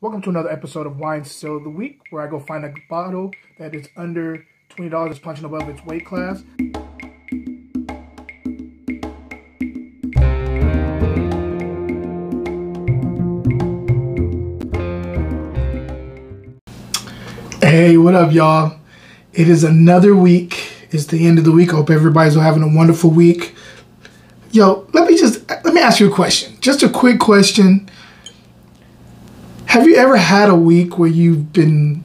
Welcome to another episode of Wine Still of the Week, where I go find a bottle that is under $20, is punching above its weight class. Hey, what up, y'all? It is another week. It's the end of the week. I hope everybody's having a wonderful week. Yo, let me ask you a question. Just a quick question. Have you ever had a week where you've been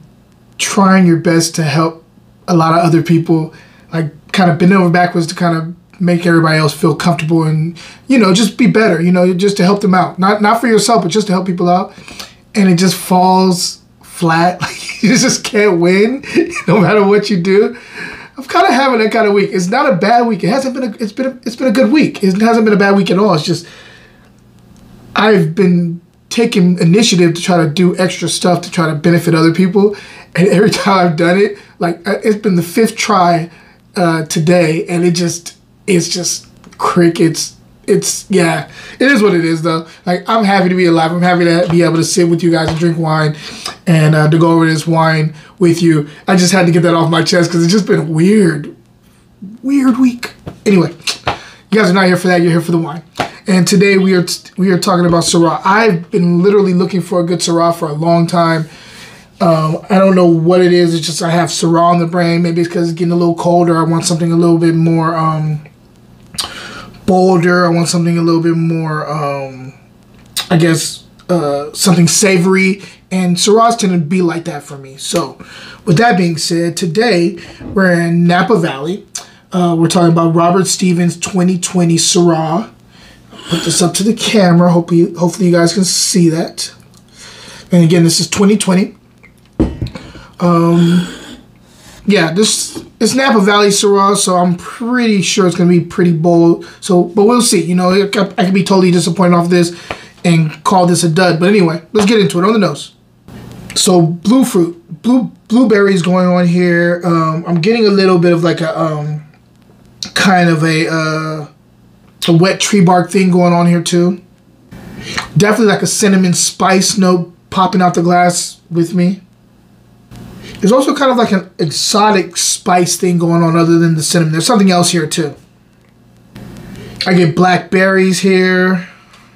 trying your best to help a lot of other people, like kind of bend over backwards to kind of make everybody else feel comfortable and, you know, just be better, you know, just to help them out. Not for yourself, but just to help people out. And it just falls flat. Like, you just can't win no matter what you do. I'm kind of having that kind of week. It's not a bad week. It's been a good week. It hasn't been a bad week at all. It's just I've been taking initiative to try to do extra stuff to try to benefit other people, and every time I've done it, like it's been the 5th try today, and it's just crickets. Yeah, it is what it is though. Like, I'm happy to be alive. I'm happy to be able to sit with you guys and drink wine and to go over this wine with you. I just had to get that off my chest because it's just been a weird week. Anyway, you guys are not here for that. You're here for the wine. And today we are talking about Syrah. I've been literally looking for a good Syrah for a long time. I don't know what it is. It's just I have Syrah on the brain. Maybe it's because it's getting a little colder. I want something a little bit more bolder. I want something a little bit more, I guess, something savory. And Syrahs tend to be like that for me. So with that being said, today we're in Napa Valley. We're talking about Robert Stevens 2020 Syrah. Put this up to the camera. Hopefully you guys can see that. And again, this is 2020. Yeah, this is Napa Valley Syrah, so I'm pretty sure it's gonna be pretty bold. So, but we'll see. You know, I could be totally disappointed off this and call this a dud. But anyway, let's get into it on the nose. So, blueberries going on here. I'm getting a little bit of like a kind of a wet tree bark thing going on here too. Definitely like a cinnamon spice note popping out the glass with me. There's also kind of like an exotic spice thing going on other than the cinnamon. There's something else here too. I get blackberries here.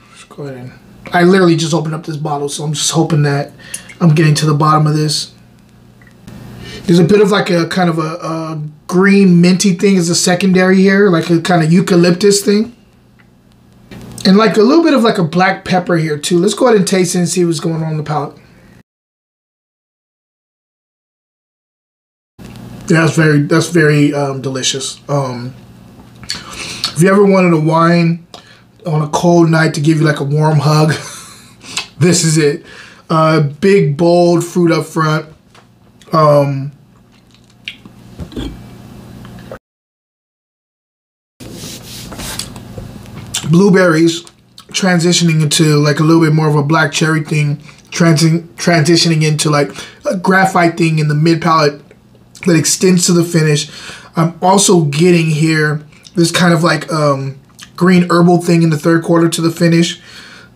Let's go ahead and I literally just opened up this bottle, so I'm just hoping that I'm getting to the bottom of this. There's a bit of like a kind of a green minty thing as a secondary here, like a kind of eucalyptus thing. And like a little bit of like a black pepper here too. Let's go ahead and taste it and see what's going on in the palate. Yeah, that's very delicious. If you ever wanted a wine on a cold night to give you like a warm hug, this is it. Big bold fruit up front. Blueberries transitioning into like a little bit more of a black cherry thing, transitioning into like a graphite thing in the mid palate that extends to the finish. I'm also getting here this kind of like green herbal thing in the 3rd quarter to the finish,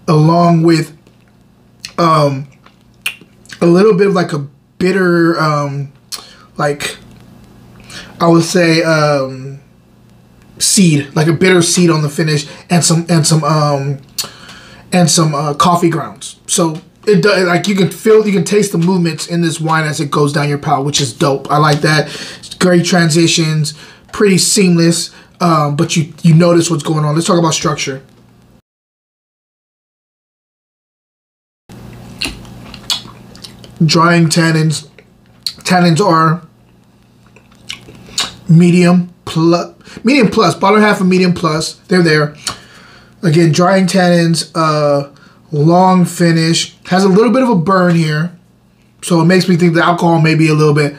along with a little bit of like a bitter, like I would say seed, like a bitter seed on the finish, and some coffee grounds. So it does, like you can taste the movements in this wine as it goes down your palate, which is dope. I like that. It's great transitions, pretty seamless, but you notice what's going on. Let's talk about structure. Drying tannins. Tannins are medium plus, bottom half of medium plus. They're there. Again, drying tannins, long finish. Has a little bit of a burn here, so it makes me think the alcohol may be a little bit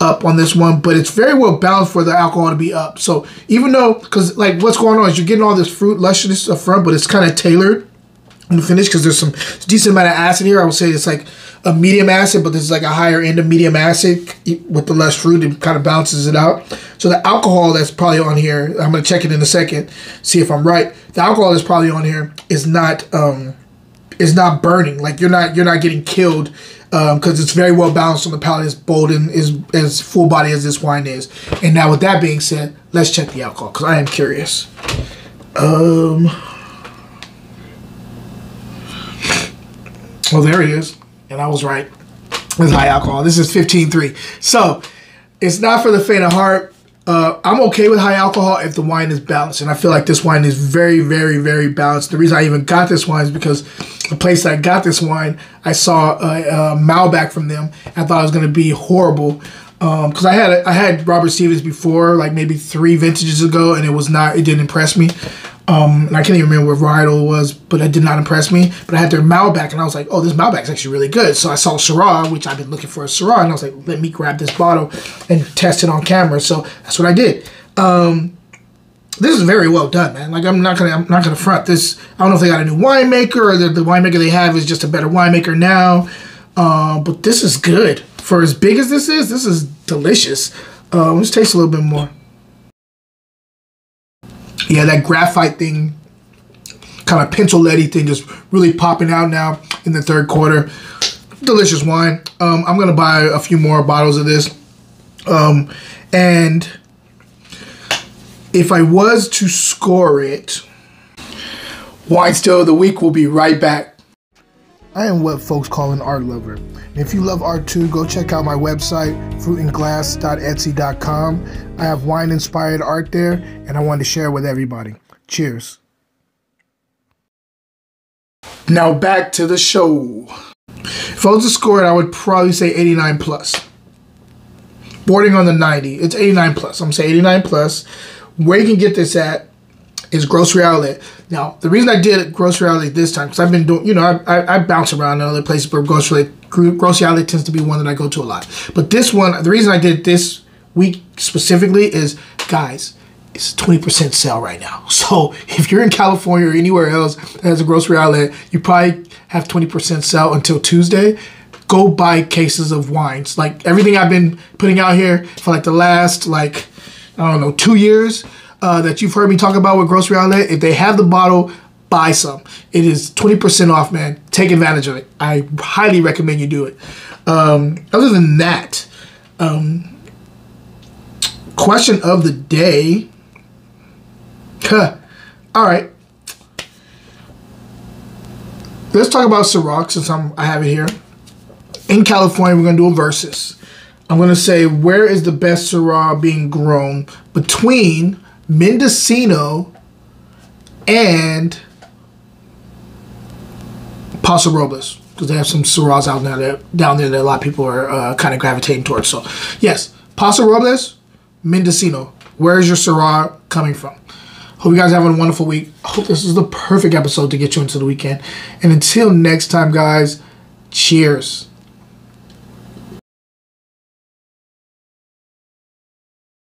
up on this one, but it's very well balanced for the alcohol to be up. So even though, because like what's going on is you're getting all this fruit lushness up front, but it's kind of tailored in the finish because there's some decent amount of acid here. I would say it's like a medium acid, but this is like a higher end of medium acid with the less fruit. It kind of balances it out. So the alcohol that's probably on here, I'm going to check it in a second, see if I'm right. The alcohol that's probably on here is not it's not burning. Like you're not getting killed because it's very well balanced on the palate. It's bold and is as full body as this wine is. And now with that being said, let's check the alcohol because I am curious. Well, there it is. And I was right. It's high alcohol. This is 15.3. So it's not for the faint of heart. I'm okay with high alcohol if the wine is balanced. And I feel like this wine is very, very, very balanced. The reason I even got this wine is because the place that I got this wine, I saw a Malbec from them. I thought it was going to be horrible. Because I had Robert Stevens before, like maybe 3 vintages ago, and it didn't impress me. And I can't even remember what varietal it was, but it did not impress me. But I had their Malbec, and I was like, oh, this Malbec is actually really good. So I saw Syrah, which I've been looking for a Syrah, and I was like, let me grab this bottle and test it on camera. So that's what I did. This is very well done, man. Like I'm not gonna front this. I don't know if they got a new winemaker or the winemaker they have is just a better winemaker now. But this is good. For as big as this is delicious. Let's taste a little bit more. Yeah, that graphite thing, kind of pintoletti thing is really popping out now in the third quarter. Delicious wine. I'm going to buy a few more bottles of this. And if I was to score it, Wine Still of the Week will be right back. I am what folks call an art lover. And if you love art too, go check out my website, fruitandglass.etsy.com. I have wine-inspired art there, and I wanted to share it with everybody. Cheers. Now back to the show. If I was to score it, I would probably say 89 plus. Bordering on the 90. It's 89 plus. I'm going to say 89 plus. Where you can get this at is Grocery Outlet. Now, the reason I did Grocery Outlet this time, because I've been doing, I bounce around in other places, but Grocery Outlet tends to be one that I go to a lot. But this one, the reason I did it this week specifically is, guys, it's a 20% sale right now. So if you're in California or anywhere else that has a Grocery Outlet, you probably have 20% sale until Tuesday. Go buy cases of wines. Like everything I've been putting out here for like the last, 2 years, that you've heard me talk about with Grocery Outlet, if they have the bottle, buy some. It is 20% off, man. Take advantage of it. I highly recommend you do it. Other than that, question of the day. All right. Let's talk about Syrah since I have it here. In California, we're going to do a versus. I'm going to say, where is the best Syrah being grown between Mendocino and Paso Robles, because they have some Syrahs out down there that a lot of people are kind of gravitating towards. So, yes, Paso Robles, Mendocino. Where is your Syrah coming from? Hope you guys are having a wonderful week. I hope this is the perfect episode to get you into the weekend. And until next time, guys, cheers.